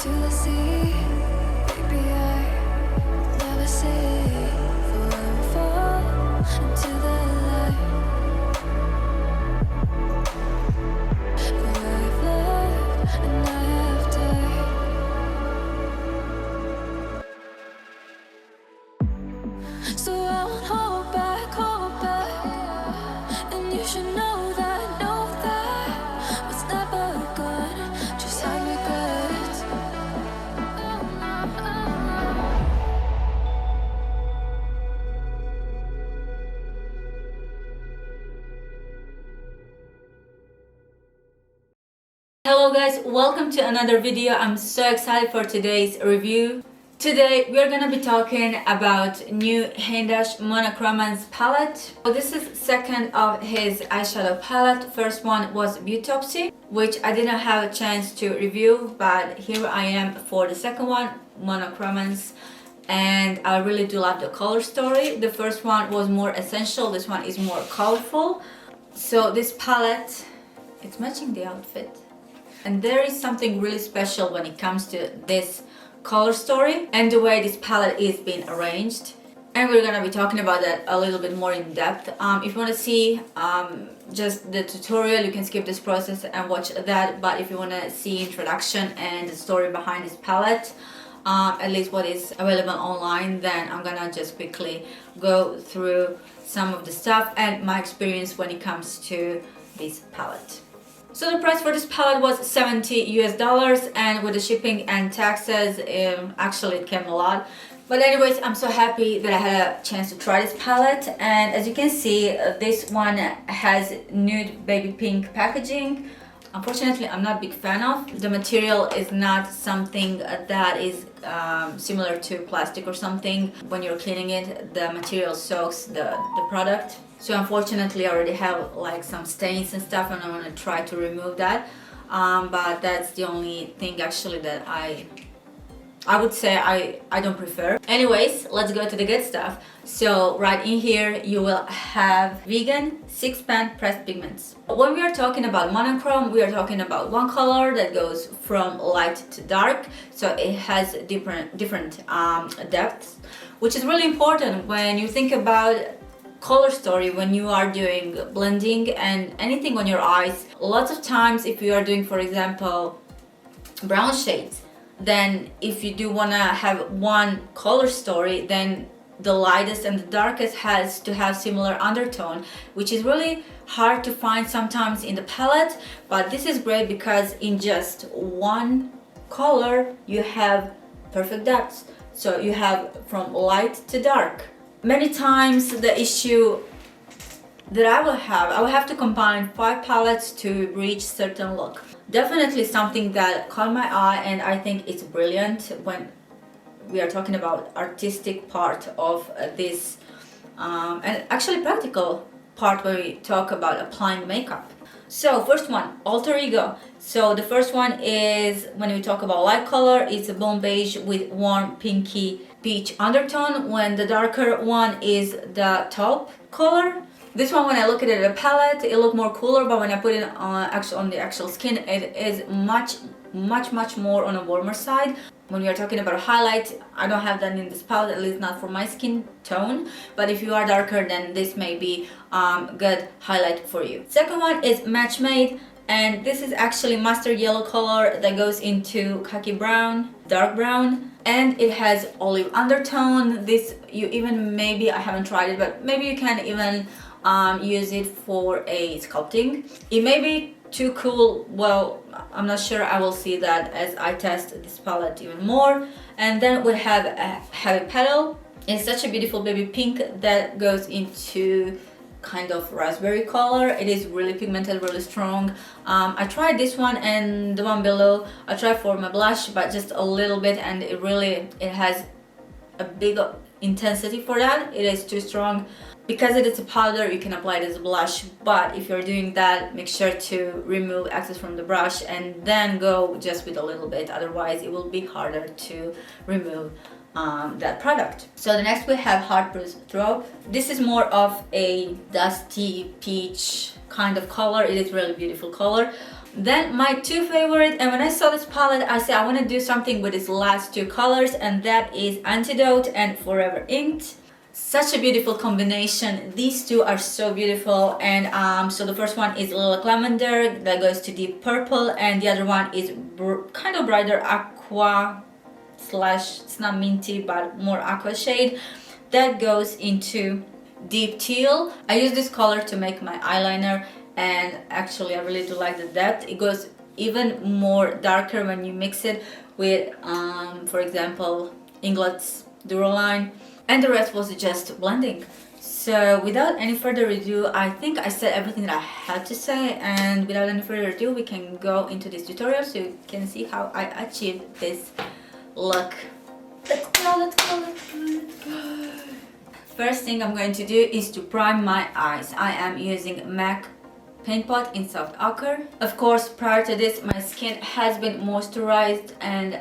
to the sea. Baby, I never say forever fall into the light. For I've loved and I have died. So I won't hold back, and you should know that was never good, just like regrets. Hello guys, welcome to another video. I'm so excited for today's review. Today we're gonna be talking about new Hindash Monochromance palette. So this is second of his eyeshadow palette. First one was Beauty, which I didn't have a chance to review, but here I am for the second one, Monochromance, and I really do love the color story. The first one was more essential, this one is more colorful. So this palette, it's matching the outfit. And there is something really special when it comes to this color story and the way this palette is being arranged, and we're gonna be talking about that a little bit more in depth. If you want to see just the tutorial, you can skip this process and watch that, but if you want to see introduction and the story behind this palette, at least what is available online, then I'm gonna just quickly go through some of the stuff and my experience when it comes to this palette. So the price for this palette was $70 US, and with the shipping and taxes, actually it came a lot. But anyways, I'm so happy that I had a chance to try this palette, and as you can see, this one has nude baby pink packaging. Unfortunately, I'm not a big fan of. The material is not something that is similar to plastic or something. When you're cleaning it, the material soaks the product. So unfortunately I already have like some stains and stuff, and I'm gonna try to remove that. But that's the only thing actually that I would say I don't prefer. Anyways, let's go to the good stuff. So right in here you will have vegan 6-pan pressed pigments. When we are talking about monochrome, we are talking about one color that goes from light to dark, so it has different depths, which is really important when you think about color story. When you are doing blending and anything on your eyes, lots of times if you are doing, for example, brown shades, then if you do want to have one color story, then the lightest and the darkest has to have similar undertone, which is really hard to find sometimes in the palette. But this is great because in just one color you have perfect depths, so you have from light to dark. Many times the issue that I will have to combine 5 palettes to reach certain look. Definitely something that caught my eye, and I think it's brilliant when we are talking about artistic part of this and actually practical part when we talk about applying makeup. So first one, alter ego. So the first one is, when we talk about light color, it's a bone beige with warm pinky peach undertone, when the darker one is the taupe color. This one, when I look at it in a palette, it looked more cooler, but when I put it on the actual skin, it is much more on a warmer side. When we are talking about highlight, I don't have that in this palette, at least not for my skin tone, but if you are darker, then this may be good highlight for you. Second one is Match Made, and this is actually mustard yellow color that goes into khaki brown, dark brown, and it has olive undertone. This, you even, maybe, I haven't tried it, but maybe you can even use it for a sculpting. It may be too cool, well, I'm not sure. I will see that as I test this palette even more. And then we have a heavy PETAL. It's such a beautiful baby pink that goes into kind of raspberry color. It is really pigmented, really strong. I tried this one and the one below. I tried for my blush, but just a little bit, and it has a big intensity for that. It is too strong. Because it is a powder, you can apply it as a blush, but if you're doing that, make sure to remove excess from the brush and then go just with a little bit, otherwise it will be harder to remove that product. So the next we have Heartbrew Strobe. This is more of a dusty peach kind of color. It is really beautiful color. Then my two favorite, and when I saw this palette, I said I want to do something with these last two colors, and that is Antidote and Forever Inked. Such a beautiful combination. These two are so beautiful. And so the first one is Lilac Lavender that goes to deep purple, and the other one is kind of brighter aqua slash, it's not minty but more aqua shade that goes into deep teal. I use this color to make my eyeliner, and actually I really do like the depth. It goes even more darker when you mix it with for example Inglet's Duraline, and the rest was just blending. So without any further ado, I think I said everything that I had to say, and without any further ado we can go into this tutorial so you can see how I achieved this look. Let's go, let's go, let's go, let's go. First thing I'm going to do is to prime my eyes. I am using MAC Paint Pot in Soft Ochre. Of course, prior to this, my skin has been moisturized and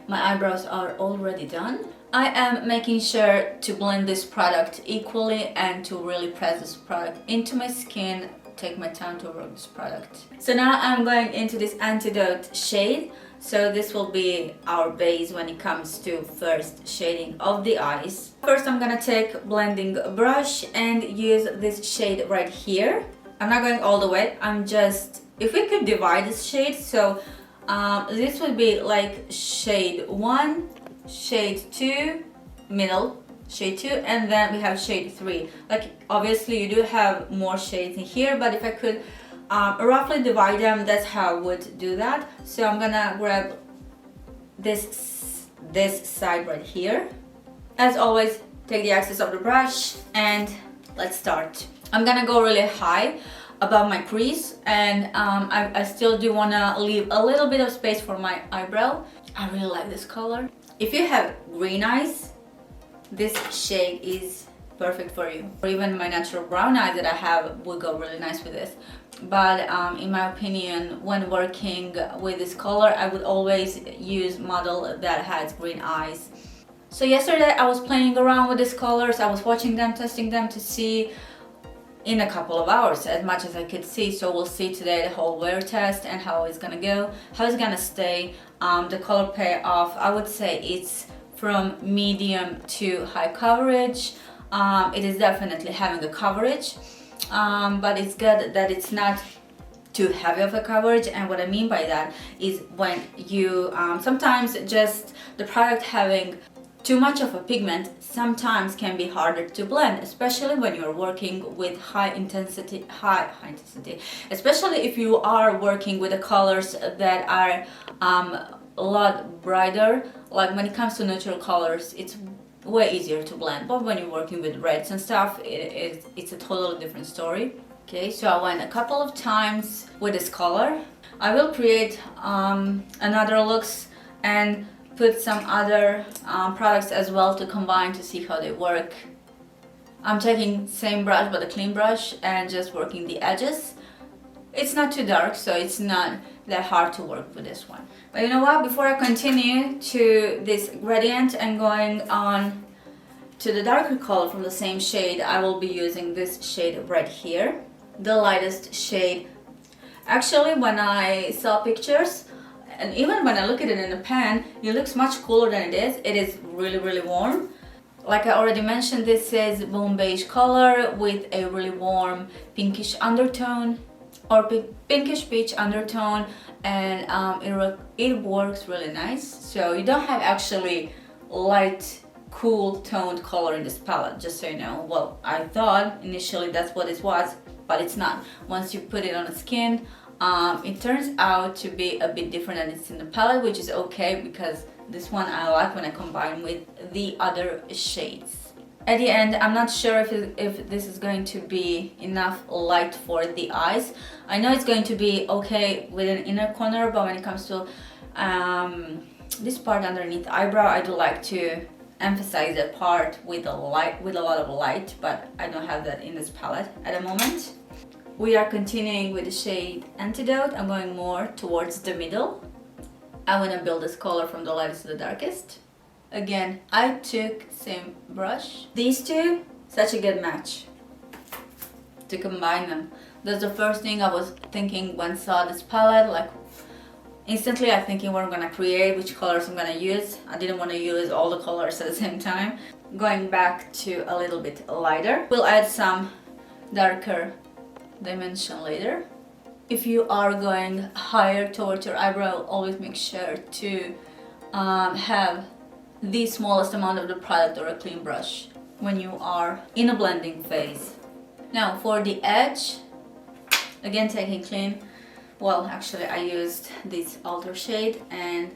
my eyebrows are already done. I am making sure to blend this product equally and to really press this product into my skin, take my time to work this product. So now I'm going into this Antidote shade. So this will be our base when it comes to first shading of the eyes. First I'm gonna take blending brush and use this shade right here. I'm not going all the way, I'm just, if we could divide this shade, so this would be like shade 1, shade 2, middle, shade 2, and then we have shade 3. Like obviously you do have more shades in here, but if I could roughly divide them, that's how I would do that. So I'm gonna grab this side right here. As always, take the axis of the brush and let's start. I'm gonna go really high above my crease, and I still do wanna leave a little bit of space for my eyebrow. I really like this color. If you have green eyes, this shade is perfect for you. Or even my natural brown eyes that I have would go really nice with this. But in my opinion, when working with this color, I would always use model that has green eyes. So yesterday I was playing around with these colors. I was watching them, testing them to see in a couple of hours as much as I could see. So we'll see today the whole wear test and how it's gonna go, how it's gonna stay. The color payoff, I would say it's from medium to high coverage. It is definitely having a coverage, but it's good that it's not too heavy of a coverage. And what I mean by that is when you sometimes just the product having too much of a pigment sometimes can be harder to blend, especially when you're working with high intensity, especially if you are working with the colors that are a lot brighter. Like when it comes to neutral colors, it's way easier to blend, but when you're working with reds and stuff, it's a totally different story. Okay, so I went a couple of times with this color. I will create another looks and put some other products as well to combine to see how they work. I'm taking same brush but a clean brush and just working the edges. It's not too dark, so it's not that hard to work with this one. But you know what, before I continue to this gradient and going on to the darker color from the same shade, I will be using this shade right here, the lightest shade. Actually, when I saw pictures, and even when I look at it in the pan, it looks much cooler than it is. It is really, really warm. Like I already mentioned, this is bone beige color with a really warm pinkish undertone or pinkish peach undertone, and it works really nice. So you don't have actually light, cool toned color in this palette, just so you know. Well, I thought initially that's what it was, but it's not. Once you put it on the skin, it turns out to be a bit different than it's in the palette, which is okay because this one I like when I combine with the other shades. At the end, I'm not sure if this is going to be enough light for the eyes. I know it's going to be okay with an inner corner, but when it comes to this part underneath the eyebrow, I do like to emphasize that part with a lot of light, but I don't have that in this palette at the moment. We are continuing with the shade Antidote. I'm going more towards the middle. I want to build this color from the lightest to the darkest. Again, I took same brush. These two, such a good match to combine them. That's the first thing I was thinking when I saw this palette. Like, instantly I'm thinking what I'm gonna create, which colors I'm gonna use. I didn't want to use all the colors at the same time. Going back to a little bit lighter. We'll add some darker dimension later. If you are going higher towards your eyebrow, always make sure to have the smallest amount of the product or a clean brush when you are in a blending phase. Now for the edge, again taking clean, well actually I used this alter shade and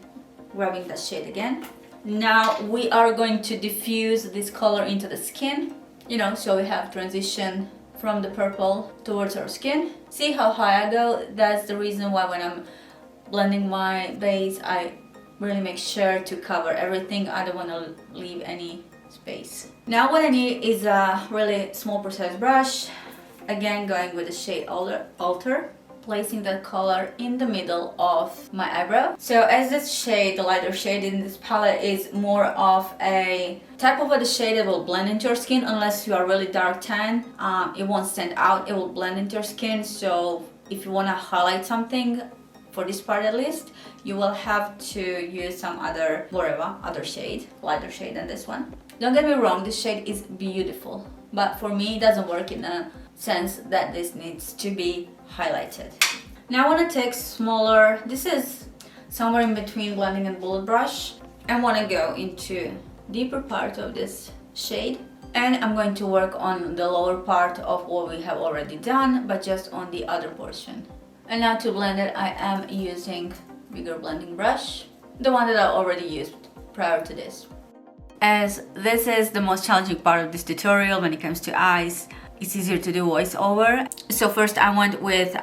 grabbing that shade again. Now we are going to diffuse this color into the skin, you know, so we have transition from the purple towards our skin. See how high I go? That's the reason why when I'm blending my base, I really make sure to cover everything. I don't want to leave any space. Now what I need is a really small precise brush. Again, going with the shade alter, placing that color in the middle of my eyebrow. So as this shade, the lighter shade in this palette, is more of a type of a shade that will blend into your skin. Unless you are really dark tan, it won't stand out, it will blend into your skin. So if you want to highlight something, for this part at least, you will have to use some other, whatever, other shade, lighter shade than this one. Don't get me wrong, this shade is beautiful, but for me it doesn't work in a sense that this needs to be highlighted. Now I want to take smaller, this is somewhere in between blending and bullet brush, and want to go into deeper part of this shade, and I'm going to work on the lower part of what we have already done, but just on the other portion. And now to blend it, I am using bigger blending brush, the one that I already used prior to this. As this is the most challenging part of this tutorial when it comes to eyes, it's easier to do voiceover. So first I went with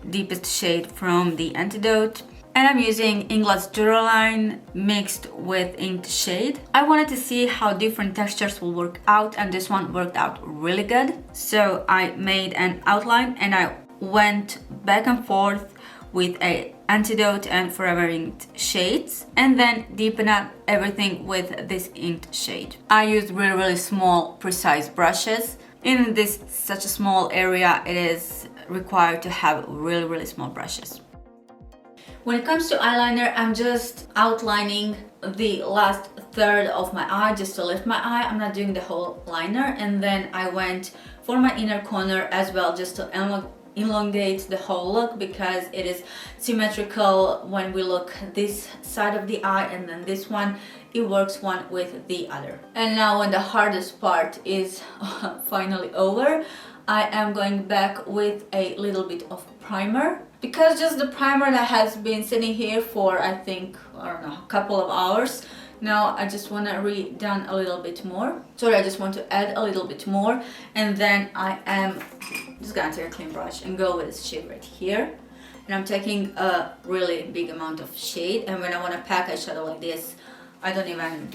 deepest shade from the Antidote, and I'm using Inglass Duraline mixed with inked shade. I wanted to see how different textures will work out, and this one worked out really good. So I made an outline and I went back and forth with a Antidote and Forever Inked shades, and then deepen up everything with this inked shade. I used really small precise brushes. In this such a small area, it is required to have really small brushes. When it comes to eyeliner, I'm just outlining the last third of my eye just to lift my eye. I'm not doing the whole liner, and then I went for my inner corner as well, just to elongate the whole look, because it is symmetrical when we look this side of the eye and then this one, it works one with the other. And now when the hardest part is finally over, I am going back with a little bit of primer, because just the primer that has been sitting here for I think, I don't know, a couple of hours. Now I just want to redone a little bit more. Sorry, I just want to add a little bit more, and then I am just gonna take a clean brush and go with this shade right here. And I'm taking a really big amount of shade, and when I want to pack eyeshadow like this, I don't even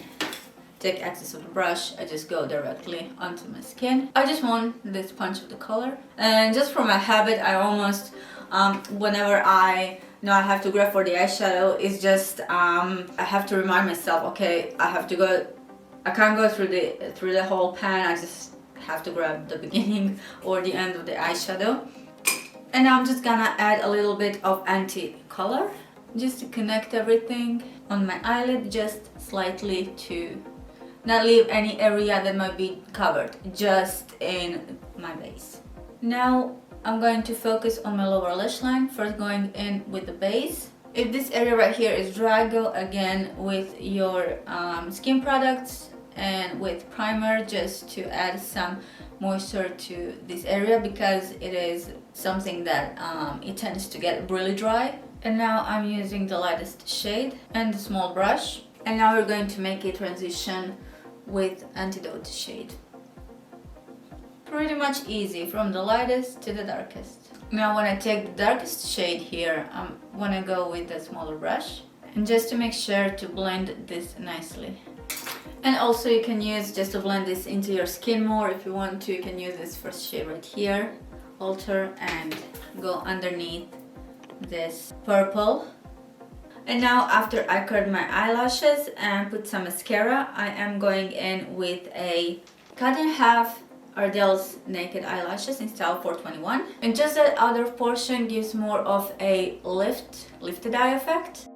take excess of the brush, I just go directly onto my skin. I just want this punch of the color, and just from a habit, I almost whenever I know I have to grab for the eyeshadow, it's just I have to remind myself, okay, I have to go, I can't go through the whole pan, I just have to grab the beginning or the end of the eyeshadow. And now I'm just gonna add a little bit of anti-color just to connect everything on my eyelid, just slightly, to not leave any area that might be covered, just in my base. Now I'm going to focus on my lower lash line, first going in with the base. If this area right here is dry, go again with your skin products and with primer, just to add some moisture to this area, because it is something that it tends to get really dry. And now I'm using the lightest shade and the small brush, and now we're going to make a transition with Antidote shade. Pretty much easy, from the lightest to the darkest. Now when I take the darkest shade here, I want to go with the smaller brush, and just to make sure to blend this nicely. And also you can use, just to blend this into your skin more, if you want to, you can use this first shade right here, alter, and go underneath this purple. And now after I curled my eyelashes and put some mascara, I am going in with a cut in half Ardell's Naked Eyelashes in style 421. And just that other portion gives more of a lifted eye effect.